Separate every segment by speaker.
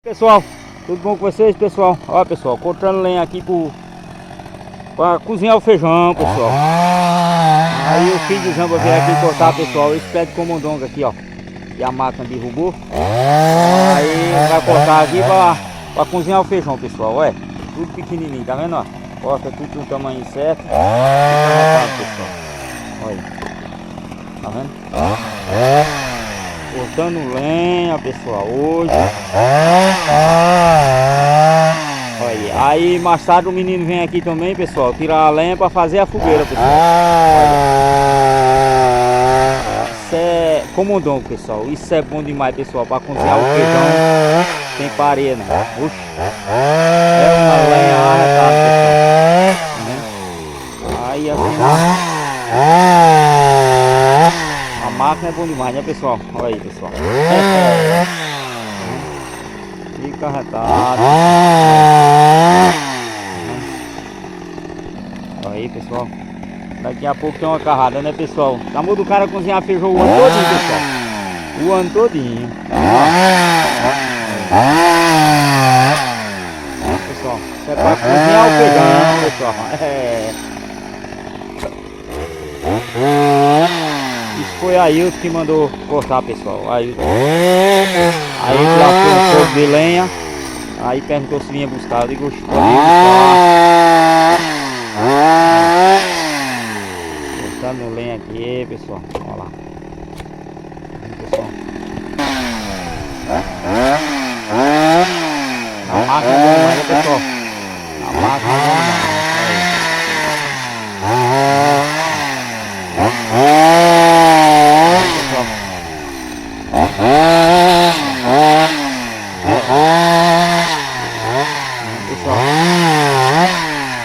Speaker 1: Pessoal, tudo bom com vocês, pessoal? Ó, pessoal, cortando lenha aqui pra cozinhar o feijão, pessoal. Aí o filho de Zamba veio aqui cortar, pessoal, esse pé de comandonga aqui, ó. E a máquina derrubou. Aí vai cortar aqui pra cozinhar o feijão, pessoal, olha. Tudo pequenininho, tá vendo, ó? Corta tudo no tamanho certo. Pessoal. Olha. Tá vendo? Cortando lenha, pessoal, hoje. Olha, aí mais tarde o menino vem aqui também, pessoal, tirar a lenha para fazer a fogueira, pessoal. Olha. Isso é comandão, pessoal. Isso é bom demais, pessoal, para cozinhar o feijão sem pareia, né? Oxe. É uma lenha arretada, pessoal. Aí assim. A máquina é bom demais, né, pessoal? Olha aí, pessoal. Fica arretado. Olha aí, pessoal. Daqui a pouco tem uma carrada, né, pessoal? Tá mudo o cara cozinhar feijão o ano todinho, pessoal. O ano todinho. Pessoal, isso é pra cozinhar o feijão, pessoal. Isso foi a Ailton que mandou cortar, pessoal. Ailton lá foi um pouco de lenha. Aí perguntou se vinha buscar. Eu digo, pode ir buscar. Cortando lenha aqui, pessoal. Olha lá. Pessoal. A máquina é boa, né, pessoal? A máquina é boa.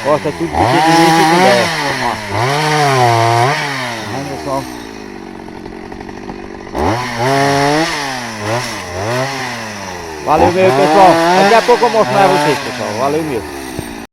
Speaker 1: Corta tudo pequenininho que puder. Vamos, pessoal. Valeu mesmo, pessoal. Daqui a pouco eu mostro mais a vocês, pessoal. Valeu mesmo.